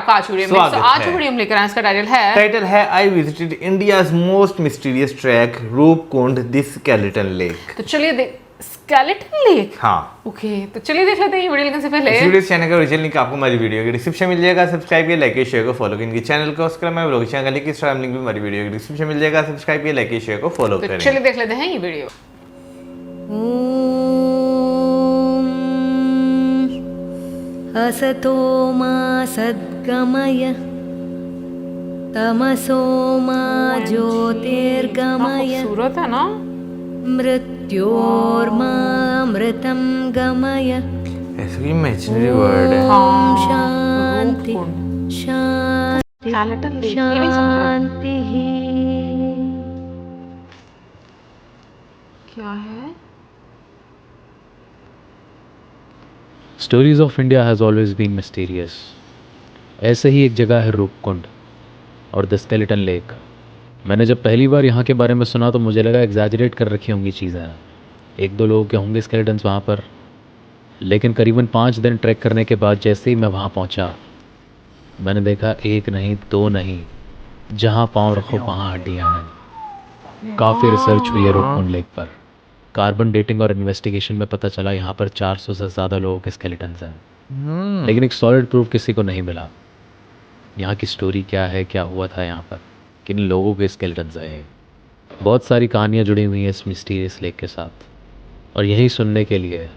आपका आज वीडियो में। तो आज वीडियो हम लेकर आए, इसका टाइटल है I visited India's most mysterious track Roopkund the skeleton lake. तो चलिए स्केलेटन लेक, हाँ ओके, तो चलिए देख लेते हैं ये वीडियो लेकिन से पहले इस वीडियो चैनल का ओरिजिनल लिंक आपको हमारी वीडियो के डिस्क्रिप्शन मिल जाएगा। सब्सक्राइब किया, लाइक किया, शेयर को फॉलो करेंगे चैनल को। उसके अलावा ब्लॉग चैनल का लिंक, इंस्टाग्राम लिंक भी हमारी वीडियो के डिस्क्रिप्शन मिल जाएगा। सब्सक्राइब किया, लाइक किया, शेयर को फॉलो तो करें। चलिए देख लेते हैं ये वीडियो। असतो मा सद्गमय तमसो मा ज्योतिर्गमय खूबसूरत है ना। मृत्योर्मामृतं गमय। ऐसा कोई इमेजिनरी वर्ड है। ॐ शान्ति रूपकुंड। शान्ति स्केलेटन लेक, ये नहीं समझ रहा शान्तिः। क्या है। Stories of India has always been mysterious. ऐसे ही एक जगह है रूपकुंड और द स्केलेटन लेक। मैंने जब पहली बार यहाँ के बारे में सुना तो मुझे लगा एग्जैजरेट कर रखी होंगी चीज़ें, एक दो लोगों के होंगे स्केलेटन्स वहाँ पर। लेकिन करीबन 5 दिन ट्रैक करने के बाद जैसे ही मैं वहाँ पहुँचा, मैंने देखा एक नहीं दो नहीं, जहाँ पाँव रखो वहाँ हड्डियाँ हैं। काफ़ी रिसर्च हुई है रूपकुंड लेक पर। कार्बन डेटिंग और इन्वेस्टिगेशन में पता चला यहाँ पर 400 से ज़्यादा लोगों के स्केलेटन्स हैं, लेकिन एक सॉलिड प्रूफ किसी को नहीं मिला। यहाँ की स्टोरी क्या है, क्या हुआ था यहाँ पर, किन लोगों के स्केलेटन्स आए। बहुत सारी कहानियाँ जुड़ी हुई हैं इस मिस्टीरियस लेक के साथ, और यही सुनने के लिए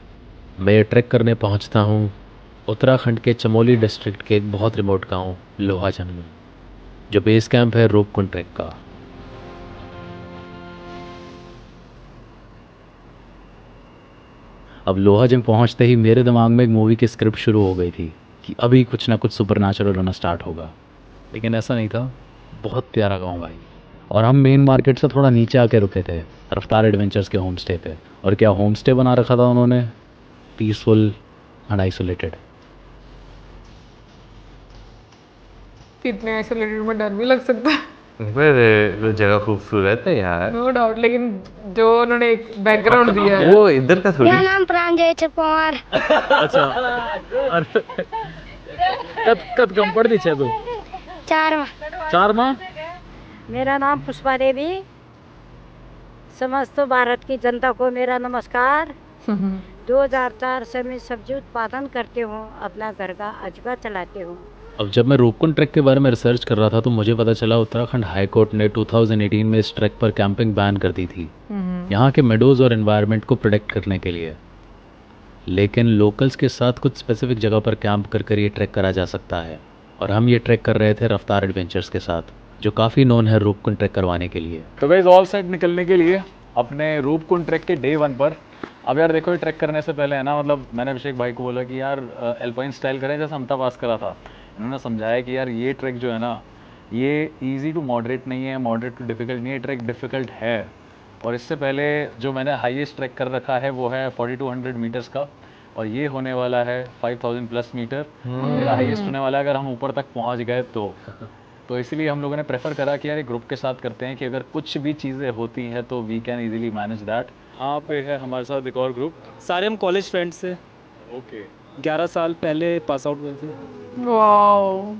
मैं ये ट्रैक करने पहुँचता हूँ उत्तराखंड के चमोली डिस्ट्रिक्ट के एक बहुत रिमोट गांव लोहाजंग में, जो बेस कैंप है रूपकुंड ट्रैक का। अब लोहाजंग पहुँचते ही मेरे दिमाग में एक मूवी की स्क्रिप्ट शुरू हो गई थी कि अभी कुछ ना कुछ सुपरनैचुरल होना स्टार्ट होगा, लेकिन ऐसा नहीं था। बहुत प्यारा गांव भाई। और हम मेन मार्केट से थोड़ा नीचे आके रुके थे रफ्तार एडवेंचर्स के होम स्टे पे। और क्या होम स्टे बना रखा था उन्होंने, पीसफुल एंड आइसोलेटेड। इतने आइसोलेटेड में डर भी लग सकता है, पर जगह खूबसूरत है यार, नो डाउट। लेकिन जो उन्होंने एक बैकग्राउंड दिया है, वो इधर का थोड़ी। मेरा नाम प्रांजय पवार। अच्छा कद कम पड़ दी छे तू 4 माह। मेरा नाम पुष्पा देवी। समस्त भारत की जनता को मेरा नमस्कार। 2004 से मैं सब्जी उत्पादन करती हूँ, अपना घर का आजीविका चलाती हूँ। अब जब मैं रूपकुंड ट्रैक के बारे में रिसर्च कर रहा था तो मुझे पता चला उत्तराखंड हाई कोर्ट ने 2018 में इस ट्रैक पर कैंपिंग बैन कर दी थी, यहाँ के मेडोज और एनवायरनमेंट को प्रोटेक्ट करने के लिए। लेकिन लोकल्स के साथ कुछ स्पेसिफिक जगह पर कैंप कर ये ट्रैक करा जा सकता है, और हम ये ट्रैक कर रहे थे रफ्तार एडवेंचर्स के साथ, जो काफ़ी नोन है रूपकुंड ट्रैक करवाने के लिए। तो गाइस ऑल सेट निकलने के लिए अपने रूपकुंड ट्रैक के डे 1 पर। अब यार देखो, ये ट्रैक करने से पहले है ना, मतलब मैंने अभिषेक भाई को बोला कि यार एल्पाइन स्टाइल करें जैसे हमटा पास करा था। इन्होंने समझाया कि यार ये ट्रैक जो है ना, ये इजी टू मॉडरेट नहीं है, मॉडरेट टू डिफ़िकल्ट नहीं है, ट्रैक डिफ़िकल्ट है। और इससे पहले जो मैंने हाईएस्ट ट्रैक कर रखा है वो है 4200 मीटर्स का, और ये होने वाला है 5000 प्लस मीटर। मेरा हाईएस्ट होने वाला है अगर हम ऊपर तक पहुंच गए तो इसलिए हम लोगों ने प्रेफर करा कि यार एक ग्रुप के साथ करते हैं कि अगर कुछ भी चीज़ें होती हैं तो we can easily manage that. यहाँ पे है हमारे साथ एक और ग्रुप। सारे हम कॉलेज फ्रेंड्स थे। ओके। 11 साल पहले पास आउट हुए थे। वाओ।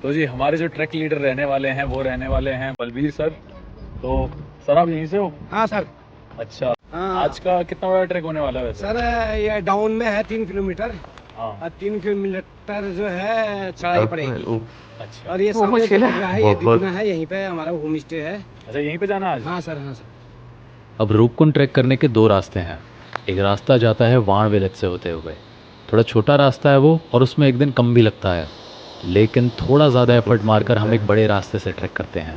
तो जी हमारे जो ट्रैक लीडर रहने वाले हैं वो रहने वाले हैं बलबीर सर। तो सर आप यहीं से हो? हाँ सर। अच्छा। हाँ। आज का कितना बड़ा ट्रैक होने वाला है वैसे? सर ये डाउन में है 3 किलोमीटर, हाँ। और 3 किलोमीटर जो है चढ़ाई पड़ेगी। अच्छा। और ये वो सामने मुश्किल है। दिख रहा है, ये दिखना है, यहीं पे हमारा होम स्टे है। अच्छा, यहीं पे जाना आज? हाँ सर, हाँ सर। अब रूपकुंड ट्रैक करने के 2 रास्ते हैं। एक रास्ता जाता है वाण विलेज से होते हुए, थोड़ा छोटा रास्ता है वो, और उसमें एक दिन कम भी लगता है, लेकिन थोड़ा ज़्यादा एफर्ट मारकर हम एक बड़े रास्ते से ट्रैक करते हैं।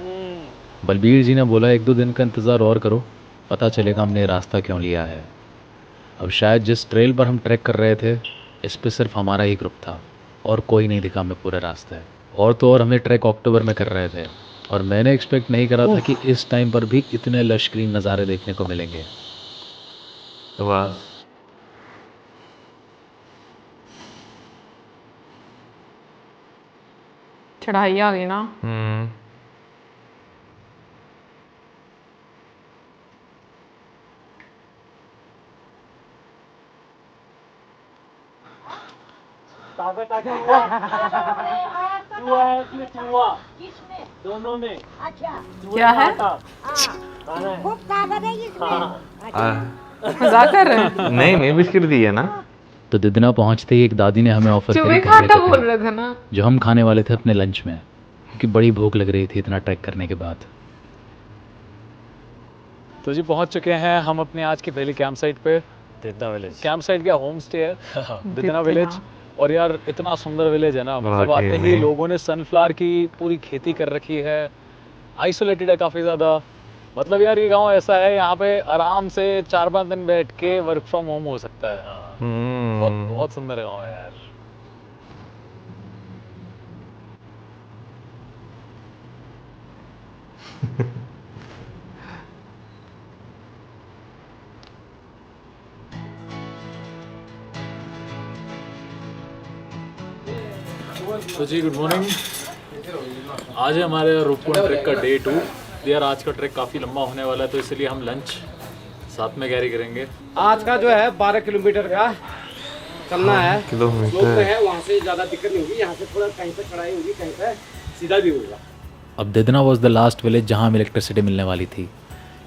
बलबीर जी ने बोला 1-2 दिन का इंतज़ार और करो, पता चलेगा हमने रास्ता क्यों लिया है। अब शायद जिस ट्रेल पर हम ट्रैक कर रहे थे इस पे सिर्फ हमारा ही ग्रुप था, और कोई नहीं दिखा हमें पूरे रास्ते। और तो और हमें ट्रैक अक्टूबर में कर रहे थे, और मैंने एक्सपेक्ट नहीं करा था कि इस टाइम पर भी इतने लश ग्रीन नज़ारे देखने को मिलेंगे। वाह। चढ़ाई आ गई ना। क्या है मजाक कर रहे हैं नहीं बिस्किट दी है ना। तो दिदना पहुंचते ही एक दादी ने हमें ऑफर चूहे का आटा बोल रहे थे ना। जो हम खाने वाले थे अपने लंच में, क्योंकि बड़ी भूख लग रही थी इतना ट्रैक करने के बाद। तो जी पहुंच चुके हैं हम अपने आज की पहली कैंप साइट पे, दिदना विलेज। कैंप साइट क्या, होम स्टे है दिदना विलेज। और यार इतना सुंदर विलेज है ना, मतलब वाकई आते ही में। लोगों ने सनफ्लावर की पूरी खेती कर रखी है। आइसोलेटेड है काफ़ी ज़्यादा। मतलब यार ये गांव ऐसा है, यहाँ पे आराम से 4-5 दिन बैठ के वर्क फ्रॉम होम हो सकता है। बहुत बहुत सुंदर गांव है यार। तो जी गुड मॉर्निंग। आज है हमारे रूपकुंड ट्रैक का डे 2। यार आज का ट्रैक काफ़ी लंबा होने वाला है, तो इसलिए हम लंच साथ में कैरी करेंगे। आज का जो है 12 किलोमीटर का चलना है। किलोमीटर स्लोप पे है, वहाँ से ज़्यादा दिक्कत नहीं होगी। यहाँ से थोड़ा कहीं पे चढ़ाई होगी, कहीं पे सीधा भी होगा। अब दिदना वॉज द लास्ट विलेज जहाँ हमें इलेक्ट्रिसिटी मिलने वाली थी,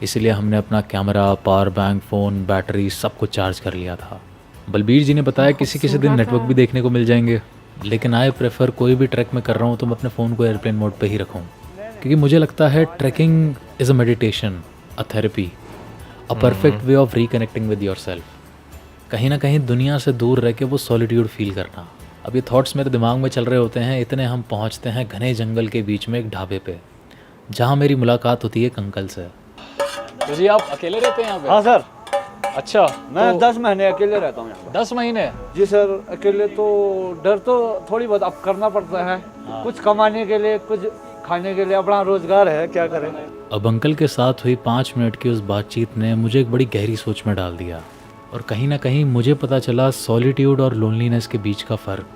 इसलिए हमने अपना camera, power bank, phone, battery सब कुछ चार्ज कर लिया था। बलबीर जी ने बताया किसी किसी दिन नेटवर्क भी देखने को मिल जाएंगे, लेकिन आई प्रेफर कोई भी ट्रैक में कर रहा हूँ तो मैं अपने फ़ोन को एयरप्लेन मोड पे ही रखूँ, क्योंकि मुझे लगता है trekking is a meditation, a therapy, a perfect way of reconnecting with yourself. कहीं ना कहीं दुनिया से दूर रह के वो सॉलिट्यूड फील करना। अब ये थॉट्स मेरे दिमाग में चल रहे होते हैं, इतने हम पहुँचते हैं घने जंगल के बीच में एक ढाबे पे, जहाँ मेरी मुलाकात होती है एक अंकल से। तो जी आप अकेले रहते हैं यहाँ पे? हाँ सर, अच्छा, मैं तो 10 महीने अकेले रहता हूँ यहाँ पे। 10 महीने? जी सर, अकेले तो डर तो थोड़ी बहुत अब करना पड़ता है। कुछ कमाने के लिए, कुछ खाने के लिए, अपना रोजगार है, क्या करें। अब अंकल के साथ हुई 5 मिनट की उस बातचीत ने मुझे एक बड़ी गहरी सोच में डाल दिया, और कहीं ना कहीं मुझे पता चला सॉलिट्यूड और लोनलीनेस के बीच का फ़र्क।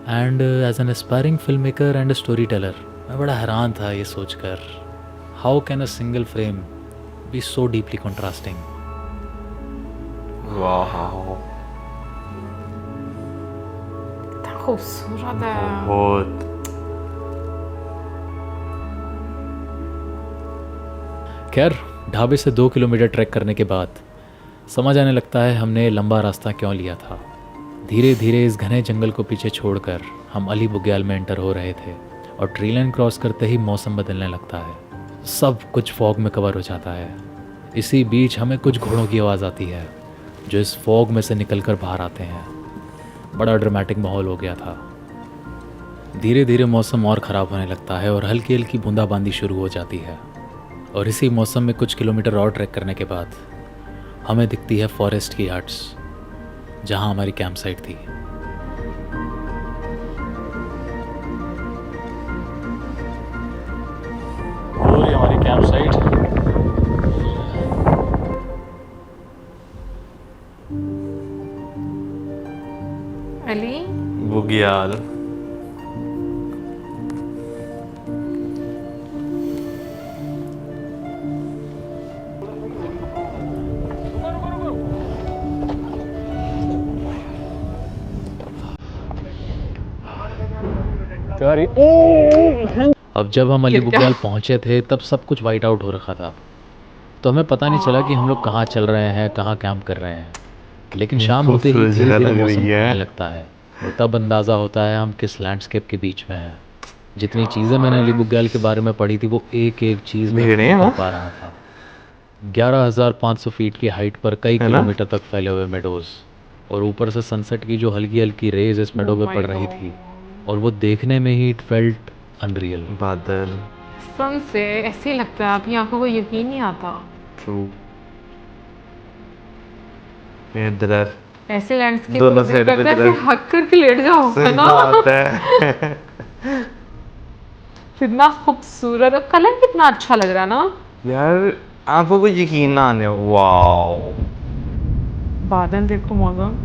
And as an aspiring filmmaker and storyteller, मैं बड़ा हैरान था ये सोचकर, how can a single frame be so deeply contrasting. वाह कितना खूबसूरत है। बहुत। खैर, ढाबे से 2 किलोमीटर ट्रैक करने के बाद समझ आने लगता है हमने लंबा रास्ता क्यों लिया था। धीरे धीरे इस घने जंगल को पीछे छोड़कर हम अली बुग्याल में एंटर हो रहे थे, और ट्री लाइन क्रॉस करते ही मौसम बदलने लगता है, सब कुछ फॉग में कवर हो जाता है। इसी बीच हमें कुछ घोड़ों की आवाज़ आती है जो इस फॉग में से निकलकर बाहर आते हैं। बड़ा ड्रामेटिक माहौल हो गया था। धीरे धीरे मौसम और ख़राब होने लगता है और हल्की हल्की बूंदाबांदी शुरू हो जाती है, और इसी मौसम में कुछ किलोमीटर और ट्रैक करने के बाद हमें दिखती है फॉरेस्ट की हट्स, जहाँ हमारी कैंप साइट थी। और ये हमारी कैंप साइट। अली बुग्याल। अब जब हम अली बुग्याल पहुँचे थे तब सब कुछ वाइट आउट हो रखा था, तो हमें पता नहीं चला कि हम लोग कहाँ चल रहे हैं, कहाँ कैंप कर रहे हैं। लेकिन शाम होते ही खूबसूरत धीरे जगह धीरे लग मौसम रही है। खुलने लगता है, और तब अंदाज़ा होता है हम किस लैंडस्केप के बीच में हैं। जितनी चीज़ें मैंने अली बुग्याल के बारे में पढ़ी थी वो एक एक चीज़ में भेड़ें हैं नहीं ना? कर पा रहा था। 11,500 फीट की हाइट पर कई है ना? किलोमीटर तक फैले हुए मेडोज, और ऊपर से सनसेट की जो हल्की हल्की रेज इस मेडो Oh पे my पड़ रही God. थी, और वो देखने में ही इट फेल्ट अनरियल। बादल। सन से ऐसे ही लगता है, आपकी आंखों को यकीन नहीं आता। ट्रू। इधर ऐसे लैंडस्केप दोनों को side पे करता है, तरफ। ऐसे हक करके लेट जाओ, है सही ना। बात है। कितना खूबसूरत, और कलर कितना अच्छा लग रहा है ना। यार आंखों को यकीन ना आने। वाओ। बादल देखो, मौसम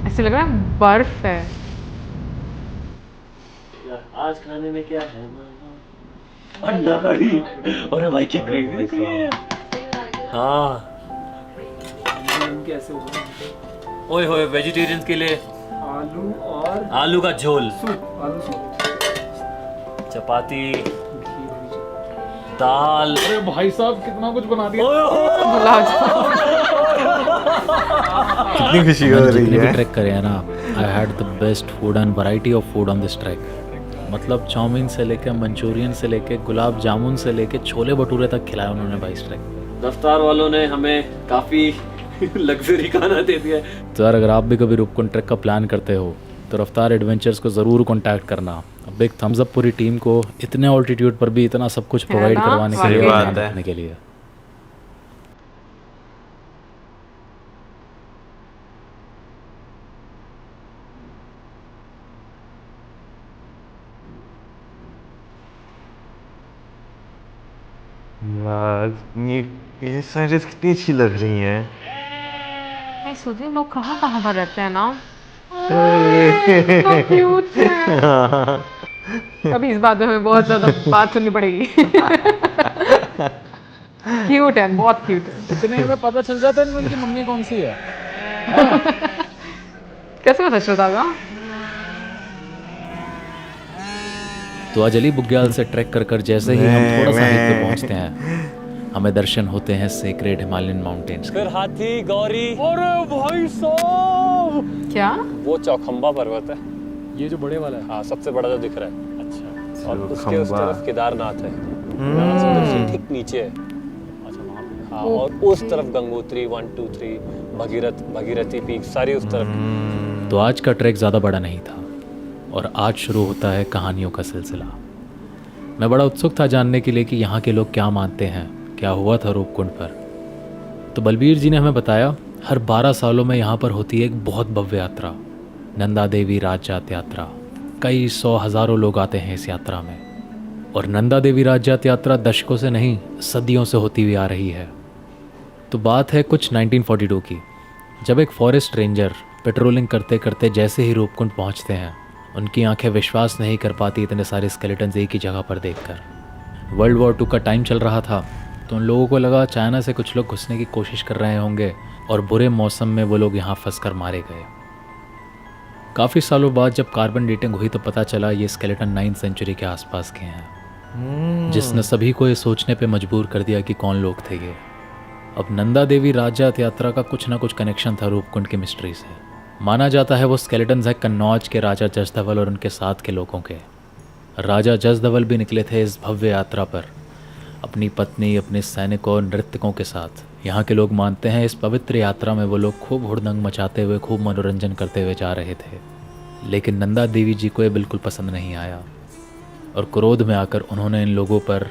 ऐसे लग रहा है बर्फ है। आज खाने में क्या है? अंडा करी। अरे भाई क्या क्रेजी है। हाँ। कैसे होगा? ओए होए, वेजिटेरियंस के लिए आलू और आलू का झोल, आलू सूप, चपाती, दाल। अरे भाई साहब कितना कुछ बना दिया। कितनी खुशी हो मैंने रही जितने भी है। ट्रैक करे हैं ना, I had the best food and variety of food on this track. मतलब चाउमीन से लेके मंचूरियन से लेके गुलाब जामुन से लेके छोले भटूरे तक खिलाए उन्होंने भाई इस ट्रैक। रफ्तार वालों ने हमें काफ़ी लग्जरी खाना दे दिया है। तो यार अगर आप भी कभी रूपकुंड ट्रैक का प्लान करते हो तो रफ्तार एडवेंचर्स को ज़रूर कांटेक्ट करना। अब एक थम्स अप पूरी टीम को इतने ऑल्टीट्यूड पर भी इतना सब कुछ प्रोवाइड ना? करवाने के सही लिए, बात ध्यान है। रखने के लिए। ये साइड्स कितनी अच्छी लग रही हैं। मैं सोच रही हूँ लोग कहाँ कहाँ पर रहते हैं ना। क्यूट अभी इस बात में हमें बहुत ज्यादा बात सुननी पड़ेगी। क्यूट है, बहुत क्यूट है। इतने में पता चल जाता है इनकी मम्मी कौन सी है। कैसे पता चलता होगा? तो अजली बुग्याल से ट्रैक कर कर जैसे ही हम थोड़ा सा हाइट पे पहुंचते हैं, हमें दर्शन होते हैं सेक्रेड हिमालयन माउंटेन्स के। फिर हाथी, गौरी। अरे भाई साहब, क्या? वो चौखंबा पर्वत है। ये जो बड़े वाला है। हाँ, सबसे बड़ा जो दिख रहा है। अच्छा। और उसके उस चौखंबा। तरफ केदारनाथ है। केदारनाथ सबसे ठीक नीचे है। अच्छा वहाँ पे। हाँ, और उस तरफ गंगोत्री 1 2 3 भागीरथी पीक सारी उस तरफ। तो आज का ट्रैक ज़्यादा बड़ा नहीं था और आज शुरू होता है कहानियों का सिलसिला। मैं बड़ा उत्सुक था जानने के लिए कि यहाँ के लोग क्या मानते हैं, क्या हुआ था रूपकुंड पर। तो बलबीर जी ने हमें बताया हर 12 सालों में यहाँ पर होती है एक बहुत भव्य यात्रा, नंदा देवी राजजात यात्रा। कई 100 हज़ारों लोग आते हैं इस यात्रा में। और नंदा देवी राजजात यात्रा दशकों से नहीं सदियों से होती हुई आ रही है। तो बात है कुछ 1942 की, जब एक फॉरेस्ट रेंजर पेट्रोलिंग करते करते जैसे ही रूपकुंड पहुँचते हैं, उनकी आंखें विश्वास नहीं कर पाती इतने सारे स्केलेटन्स एक ही जगह पर देखकर। वर्ल्ड वॉर 2 का टाइम चल रहा था, तो उन लोगों को लगा चाइना से कुछ लोग घुसने की कोशिश कर रहे होंगे और बुरे मौसम में वो लोग यहाँ फंस कर मारे गए। काफ़ी सालों बाद जब कार्बन डेटिंग हुई तो पता चला ये स्केलेटन 9th सेंचुरी के आसपास के हैं, जिसने सभी को ये सोचने पे मजबूर कर दिया कि कौन लोग थे ये। अब नंदा देवी राजजात यात्रा का कुछ ना कुछ कनेक्शन था रूपकुंड की मिस्ट्री से। माना जाता है वो स्केलेटन्स है कन्नौज के राजा जसधवल और उनके साथ के लोगों के। राजा जसधवल भी निकले थे इस भव्य यात्रा पर अपनी पत्नी, अपने सैनिकों और नृत्यकों के साथ। यहाँ के लोग मानते हैं इस पवित्र यात्रा में वो लोग खूब हुड़दंग मचाते हुए, खूब मनोरंजन करते हुए जा रहे थे। लेकिन नंदा देवी जी को ये बिल्कुल पसंद नहीं आया और क्रोध में आकर उन्होंने इन लोगों पर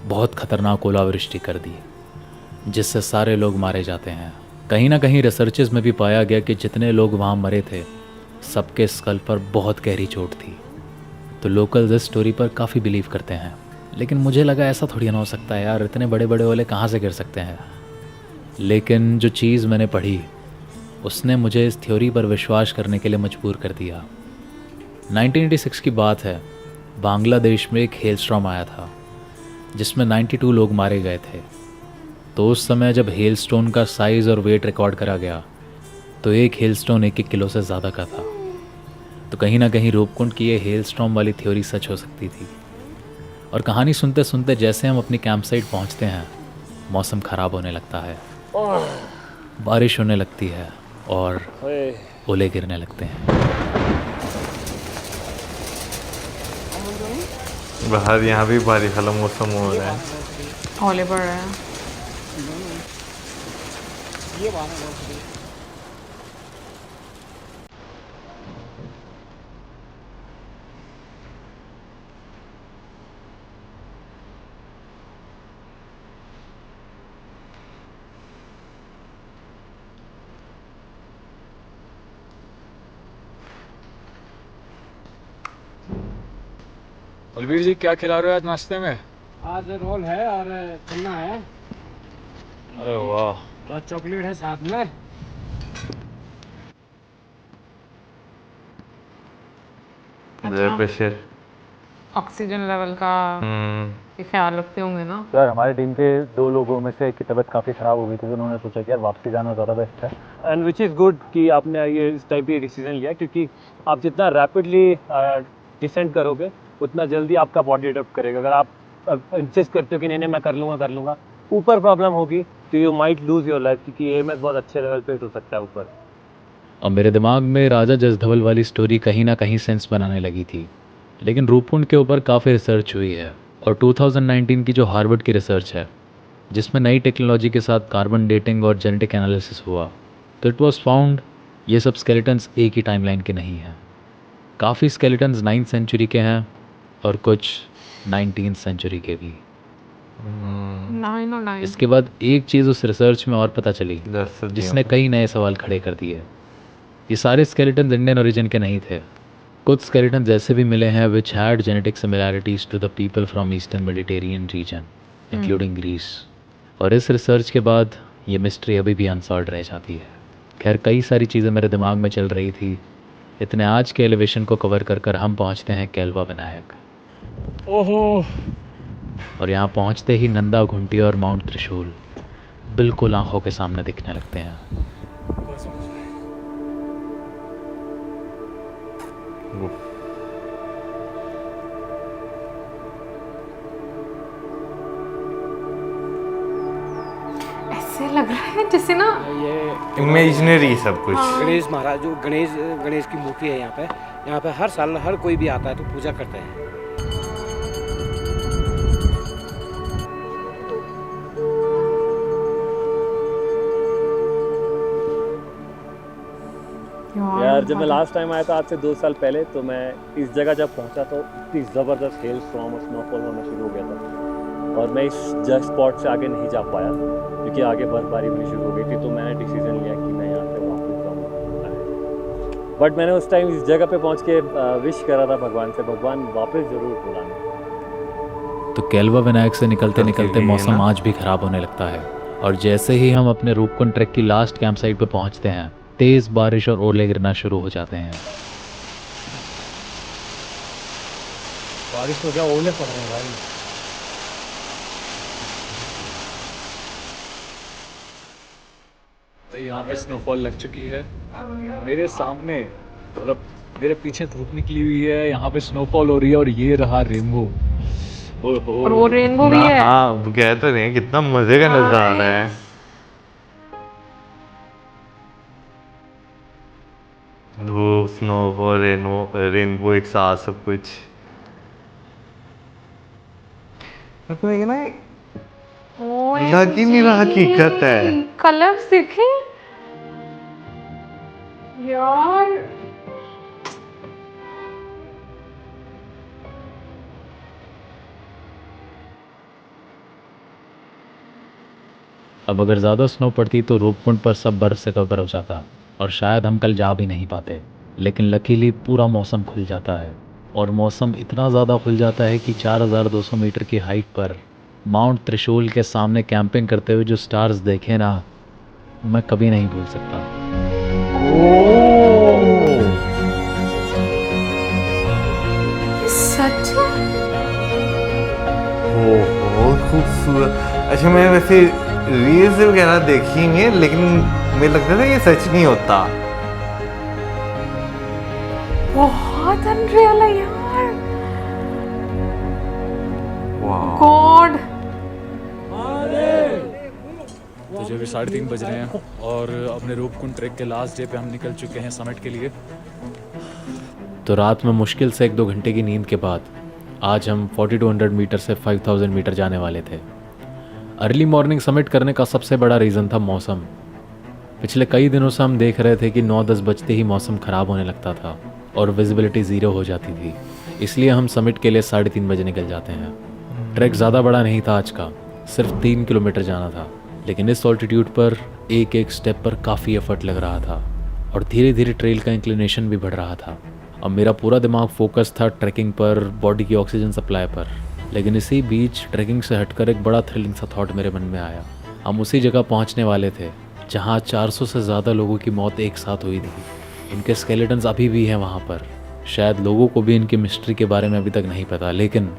बहुत खतरनाक ओलावृष्टि कर दी, जिससे सारे लोग मारे जाते हैं। कहीं ना कहीं रिसर्चेस में भी पाया गया कि जितने लोग वहाँ मरे थे सबके स्कल पर बहुत गहरी चोट थी। तो लोकल्स इस स्टोरी पर काफ़ी बिलीव करते हैं, लेकिन मुझे लगा ऐसा थोड़ी ना हो सकता है यार, इतने बड़े बड़े ओले कहाँ से गिर सकते हैं। लेकिन जो चीज़ मैंने पढ़ी उसने मुझे इस थ्योरी पर विश्वास करने के लिए मजबूर कर दिया। 1986 की बात है, बांग्लादेश में एक हेलस्टॉर्म आया था जिसमें 92 लोग मारे गए थे। तो उस समय जब हेलस्टोन का साइज़ और वेट रिकॉर्ड करा गया तो एक हेलस्टोन 1-1 किलो से ज़्यादा का था। तो कहीं ना कहीं रूपकुंड की ये हेलस्टॉर्म वाली थ्योरी सच हो सकती थी। और कहानी सुनते सुनते जैसे हम अपनी कैंप साइट पहुँचते हैं, मौसम ख़राब होने लगता है, बारिश होने लगती है और ओले गिरने लगते हैं। बाहर यहाँ भी बारिश वाला मौसम हो रहा है। ओले पड़ रहे हैं। बलबीर जी क्या खिला रहे हो आज नाश्ते में? आज रोल है और चना है अरे वाह, और चॉकलेट है साथ में। प्रेशर, ऑक्सीजन लेवल का ये ख्याल रखते होंगे ना। यार हमारी टीम के 2 लोगों में से एक की तबीयत काफ़ी ख़राब हो गई थी, तो उन्होंने सोचा कि यार वापसी जाना ज़्यादा बेस्ट है। एंड विच इज़ गुड कि आपने ये इस टाइप की डिसीजन लिया, क्योंकि आप जितना रैपिडली डिसेंड करोगे उतना जल्दी आपका बॉडी अडॉप्ट करेगा। अगर आप इंसिस्ट करते हो कि नहीं मैं कर लूँगा, ऊपर प्रॉब्लम होगी तो you might lose your life, क्योंकि एएमएस बहुत अच्छे लेवल पे हो सकता है ऊपर। और मेरे दिमाग में राजा जसधवल वाली स्टोरी कहीं ना कहीं सेंस बनाने लगी थी, लेकिन रूपकुंड के ऊपर काफ़ी रिसर्च हुई है और 2019 की जो हार्वर्ड की रिसर्च है जिसमें नई टेक्नोलॉजी के साथ कार्बन डेटिंग और जेनेटिक एनालिसिस हुआ, तो इट वाज फाउंड ये सब स्केलेटन्स एक ही टाइमलाइन के नहीं हैं। काफ़ी स्केलेटन्स 9th सेंचुरी के हैं और कुछ 19th सेंचुरी के भी। 9 इसके बाद एक चीज़ उस रिसर्च में और पता चली जिसने कई नए सवाल खड़े कर दिए। ये सारे स्केलेटन्स इंडियन ओरिजिन के नहीं थे। कुछ स्केलेटन्स ऐसे भी मिले हैं which had genetic similarities to the people from eastern Mediterranean region including Greece. और इस रिसर्च के बाद ये मिस्ट्री अभी भी अनसॉल्व रह जाती है। खैर कई सारी चीज़ें मेरे दिमाग में चल रही थी, इतने आज के एलिवेशन को कवर कर हम पहुँचते हैं केलवा विनायक। ओहो, और यहाँ पहुँचते ही नंदा घुंटी और माउंट त्रिशूल बिल्कुल आंखों के सामने दिखने लगते हैं। ऐसे लग रहा है जैसे ना ये इमेजिनरी सब कुछ। गणेश महाराज जो गणेश की मूर्ति है यहाँ पे हर साल हर कोई भी आता है तो पूजा करते हैं। यार जब मैं लास्ट टाइम आया था आज से 2 साल पहले, तो मैं इस जगह जब पहुंचा तो इतनी ज़बरदस्त हेल स्टॉर्म और स्नोफॉल होना शुरू हो गया था और मैं इस जस्ट स्पॉट से आगे नहीं जा पाया क्योंकि आगे बर्फबारी होनी शुरू हो गई थी। तो मैंने डिसीजन लिया कि मैं यहाँ से वापस जाऊँगा। बट मैंने उस टाइम इस जगह पे पहुँच के विश करा था भगवान से, भगवान वापस ज़रूर बुलाना। तो केलवा विनायक से निकलते निकलते मौसम आज भी ख़राब होने लगता है और जैसे ही हम अपने रूपकुंड ट्रैक की लास्ट कैंप साइट पर पहुँचते हैं तेज़ बारिश और ओले गिरना शुरू हो जाते हैं। बारिश तो क्या ओले पड़ रहे हैं भाई। तो यहाँ पे स्नोफॉल लग चुकी है मेरे सामने, मतलब मेरे पीछे धूप निकली हुई है, यहाँ पे स्नोफॉल हो रही है और ये रहा रेनबो। और वो रेनबो भी है। हाँ कह तो नहीं, कितना मजे का नजारा है। धूप, स्नोफॉल, रेनबो एक साथ सब कुछ। लग ही नहीं रहा हकीकत है। कलर्स देखे यार, अब अगर ज़्यादा स्नो पड़ती तो रूपकुंड पर सब बर्फ़ से कवर हो जाता और शायद हम कल जा भी नहीं पाते। लेकिन लकीली पूरा मौसम खुल जाता है और मौसम इतना ज़्यादा खुल जाता है कि 4200 मीटर की हाइट पर माउंट त्रिशूल के सामने कैंपिंग करते हुए जो स्टार्स देखे ना, मैं कभी नहीं भूल सकता। सच बहुत खूबसूरत। अच्छा मैं वैसे रील्स वगैरह देखी नहीं है लेकिन मुझे लगता था ये सच नहीं होता। बहुत अनरियल है यार। वाह। गॉड। तो जो भी 3:30 बज रहे हैं और अपने रूपकुंड ट्रैक के लास्ट डे पे हम निकल चुके हैं समिट के लिए। तो रात में मुश्किल से 1-2 घंटे की नींद के बाद आज हम 4200 मीटर से 5000 मीटर जाने वाले थे। अर्ली मॉर्निंग समिट करने का सबसे बड़ा रीज़न था मौसम। पिछले कई दिनों से हम देख रहे थे कि 9-10 बजते ही मौसम ख़राब होने लगता था और विजिबिलिटी ज़ीरो हो जाती थी, इसलिए हम समिट के लिए 3:30 बजे निकल जाते हैं। ट्रैक ज़्यादा बड़ा नहीं था आज का, सिर्फ 3 किलोमीटर जाना था, लेकिन इस ऑल्टीट्यूड पर एक एक स्टेप पर काफ़ी एफर्ट लग रहा था और धीरे धीरे ट्रेल का इंक्लिनेशन भी बढ़ रहा था। अब मेरा पूरा दिमाग फोकस था ट्रैकिंग पर, बॉडी की ऑक्सीजन सप्लाई पर। लेकिन इसी बीच ट्रैकिंग से हटकर एक बड़ा थ्रिलिंग सा थॉट मेरे मन में आया। हम उसी जगह पहुंचने वाले थे जहां 400 से ज़्यादा लोगों की मौत एक साथ हुई थी। इनके स्केलेटन्स अभी भी हैं वहाँ पर। शायद लोगों को भी इनकी मिस्ट्री के बारे में अभी तक नहीं पता, लेकिन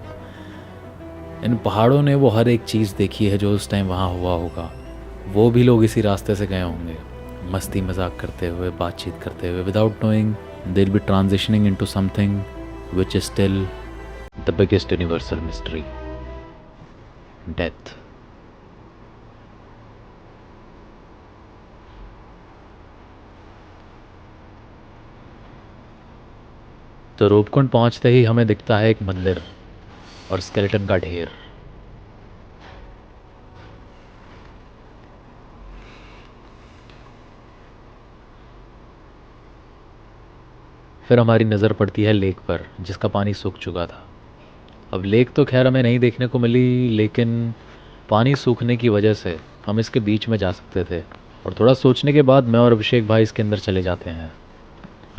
इन पहाड़ों ने वो हर एक चीज़ देखी है जो उस टाइम वहाँ हुआ होगा। वो भी लोग इसी रास्ते से गए होंगे। मस्ती मजाक करते हुए, बातचीत करते हुए, without knowing they will be transitioning into something which is still the biggest universal mystery, death. तो रूपकुंड पहुंचते ही हमें दिखता है एक मंदिर और स्केलेटन का ढेर। फिर हमारी नज़र पड़ती है लेक पर, जिसका पानी सूख चुका था। अब लेक तो खैर हमें नहीं देखने को मिली, लेकिन पानी सूखने की वजह से हम इसके बीच में जा सकते थे। और थोड़ा सोचने के बाद मैं और अभिषेक भाई इसके अंदर चले जाते हैं।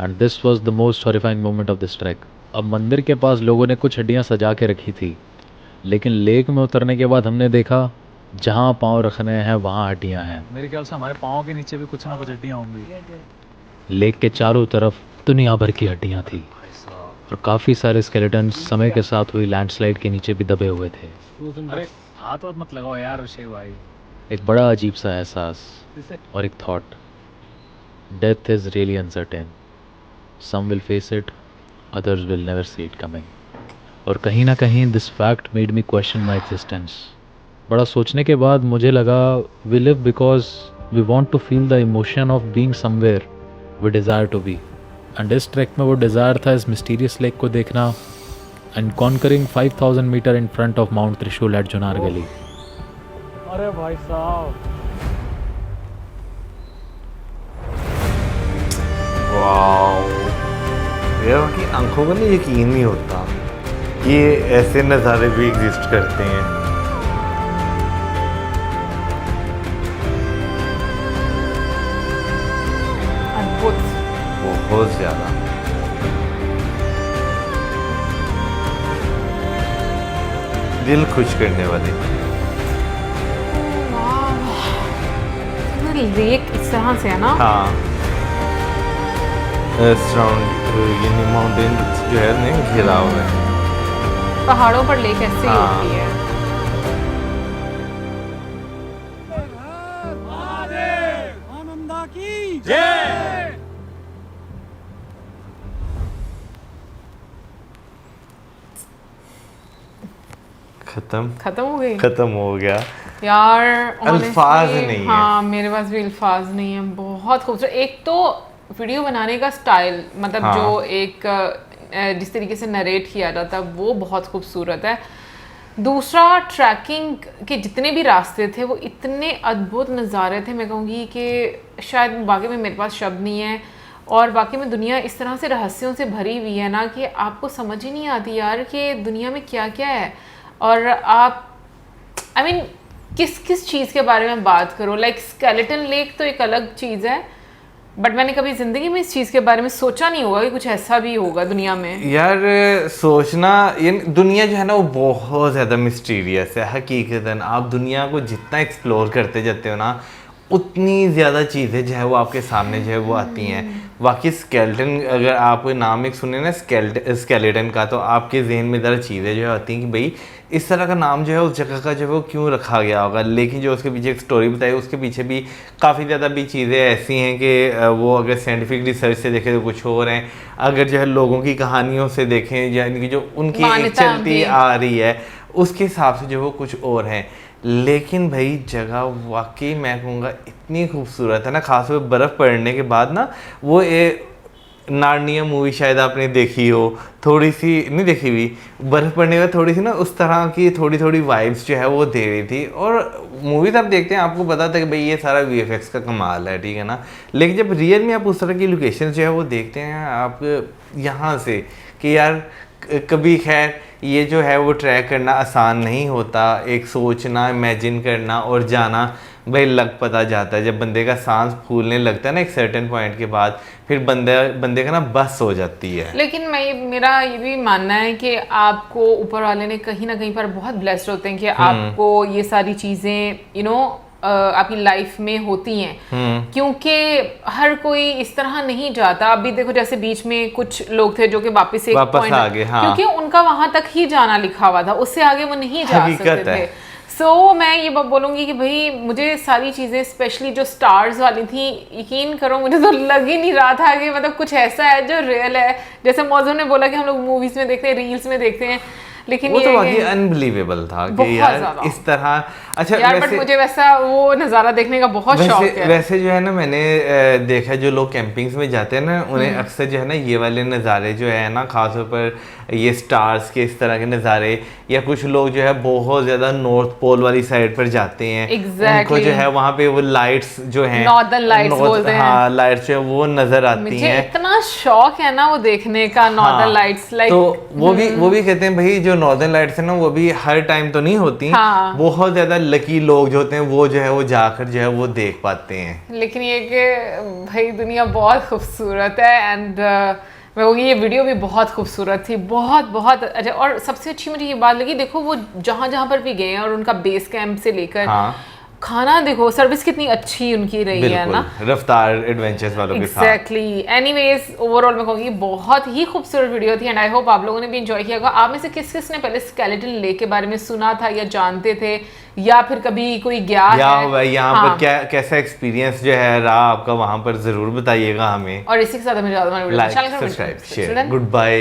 And this was the most horrifying moment of this track. अब मंदिर के पास लोगों ने कुछ हड्डियाँ सजा के रखी थी, लेकिन लेक में उतरने के बाद हमने देखा जहाँ पाँव रखने हैं वहाँ हड्डियाँ हैं। मेरे ख्याल से हमारे पाँव के नीचे भी कुछ ना कुछ हड्डियाँ होंगी। लेक के चारों तरफ दुनिया भर की हड्डियाँ थी और काफ़ी सारे स्केलेटन समय के साथ हुई लैंडस्लाइड के नीचे भी दबे हुए थे। अरे हाथ वाथ मत लगाओ यार अभिषेक भाई। एक बड़ा अजीब सा एहसास और एक thought, death is really uncertain, some will face it, others will never see it coming. और कहीं ना कहीं this fact made me question my existence. बड़ा सोचने के बाद मुझे लगा we live because we want to feel the emotion of being somewhere we desire to be. And इस ट्रैक में वो डिज़ायर था इस मिस्टीरियस लेक को देखना and conquering 5000 metre in front of mount त्रिशूल एट जुनार गली। अरे भाई साहब, वाओ, यार उनकी आंखों को ना यकीन नहीं होता ये ऐसे नज़ारे भी एग्जिस्ट करते हैं। अद्भुत। बहुत ज़्यादा। दिल खुश करने वाली। लेक इस तरह से है ना। हाँ, सराउंड यानी माउंटेन जो है ना घिरा हुआ है। पहाड़ों पर लेक ऐसे ही हाँ। होती है। खत्म हो गई खत्म हो गया यार। अल्फाज honestly, नहीं है। हाँ, मेरे पास भी अल्फाज नहीं है। बहुत खूबसूरत। एक तो वीडियो बनाने का स्टाइल, मतलब हाँ। जो एक जिस तरीके से नरेट किया जाता है वो बहुत खूबसूरत है। दूसरा, ट्रैकिंग के जितने भी रास्ते थे वो इतने अद्भुत नज़ारे थे, मैं कहूँगी कि शायद वाकई में मेरे पास शब्द नहीं है। और वाकई में दुनिया इस तरह से रहस्यों से भरी हुई है ना कि आपको समझ ही नहीं आती यार कि दुनिया में क्या क्या है। और आप I mean, किस चीज़ के बारे में बात करो। लाइक स्केलेटन लेक तो एक अलग चीज़ है, बट मैंने कभी ज़िंदगी में इस चीज़ के बारे में सोचा नहीं होगा कि कुछ ऐसा भी होगा दुनिया में। यार सोचना, ये दुनिया जो है ना वो बहुत ज़्यादा मिस्टीरियस है। हकीकतन आप दुनिया को जितना एक्सप्लोर करते जाते हो ना उतनी ज़्यादा चीज़ें जो है वो आपके सामने जो है वो आती हैं। बाकी स्केलेटन, अगर आप नाम एक सुने ना स्केलेटन का, तो आपके जहन में ज़रा चीज़ें जो आती हैं कि भाई इस तरह का नाम जो है उस जगह का जो है वो क्यों रखा गया होगा। लेकिन जो उसके पीछे एक स्टोरी बताई, उसके पीछे भी काफ़ी ज़्यादा भी चीज़ें ऐसी हैं कि वो अगर साइंटिफिक रिसर्च से देखें तो कुछ और हैं, अगर जो है लोगों की कहानियों से देखें यानी कि जो उनकी एक चलती आ रही है उसके हिसाब से जो वो कुछ और हैं। लेकिन भाई जगह वाकई मैं कहूँगा इतनी खूबसूरत है ना, खासतौर पर बर्फ़ पड़ने के बाद ना। वो नार्निया मूवी शायद आपने देखी हो, थोड़ी सी नहीं देखी हुई, बर्फ़ पड़ने के बाद थोड़ी सी ना उस तरह की थोड़ी थोड़ी वाइब्स जो है वो दे रही थी। और मूवीज़ आप देखते हैं आपको पता था कि भाई ये सारा VFX का कमाल है, ठीक है ना। लेकिन जब रियल में आप उस तरह की लोकेशन जो है वो देखते हैं आप यहाँ से कि यार कभी खैर ये जो है वो ट्रैक करना आसान नहीं होता। एक सोचना, इमेजिन करना और जाना भाई लग पता जाता है। जब बंदे का सांस फूलने लगता है ना एक सर्टेन पॉइंट के बाद, फिर बंदे का ना बस हो जाती है। लेकिन मेरा ये भी मानना है कि आपको ऊपर वाले ने कहीं ना कहीं पर बहुत ब्लेस्ड होते हैं कि आपको ये सारी चीज़ें आपकी लाइफ में होती हैं, क्योंकि हर कोई इस तरह नहीं जाता। अभी देखो जैसे बीच में कुछ लोग थे जो कि वापस आ गए, हाँ। क्योंकि उनका वहां तक ही जाना लिखा हुआ था, उससे आगे वो नहीं जा सकते थे। सो मैं ये बोलूँगी कि भाई मुझे सारी चीज़ें स्पेशली जो स्टार्स वाली थी, यकीन करो मुझे तो लग ही नहीं रहा था कि मतलब कुछ ऐसा है जो रियल है। जैसे मौजूद ने बोला कि हम लोग मूवीज़ में देखते हैं, रील्स में देखते हैं, लेकिन वो ये तो वाकई अनबिलीवेबल था कि यार इस तरह। अच्छा यार बट मुझे वैसा वो नज़ारा देखने का बहुत शौक है। वैसे जो है ना, मैंने देखा जो लोग कैंपिंग्स में जाते हैं ना, उन्हें अक्सर जो है ना ये वाले नज़ारे जो है ना, खासतौर पर ये स्टार्स के इस तरह के नज़ारे, या कुछ लोग जो है बहुत ज़्यादा नॉर्थ पोल वाली साइड पर जाते हैं, उनको जो है वहाँ पे वो लाइट्स जो हैं, नॉर्दर्न लाइट्स बोलते हैं, हाँ लाइट्स जो है वो नज़र आती हैं। मुझे इतना शौक है ना वो देखने का, नॉर्दर्न लाइट्स। लाइक तो वो भी कहते हैं भाई जो नॉर्दर्न लाइट्स है ना, वो भी हर टाइम तो नहीं होती, बहुत ज़्यादा लकी लोग जो होते हैं वो जो है वो जाकर जो है वो देख पाते हैं। लेकिन ये कि भाई दुनिया बहुत खूबसूरत है, एंड मैं कहूँगी ये वीडियो भी बहुत खूबसूरत थी, बहुत बहुत अच्छा। और सबसे अच्छी मुझे ये बात लगी, देखो वो जहाँ पर भी गए हैं और उनका बेस कैंप से लेकर खाना देखो, सर्विस कितनी अच्छी उनकी रही है ना, रफ्तार एडवेंचर्स वालों के साथ। एग्जैक्टली। एनीवेज ओवरऑल मैं कहूँगी बहुत ही खूबसूरत वीडियो थी, एंड आई होप आप लोगों ने भी एंजॉय किया होगा। आप में से किस किस ने पहले स्केलेटन लेक के बारे में सुना था या जानते थे, या फिर कभी कोई गया है यहाँ पर कैसा एक्सपीरियंस जो है रहा आपका, वहाँ पर जरूर बताइएगा हमें। और इसी के साथ हमें like, subscribe, share, good bye.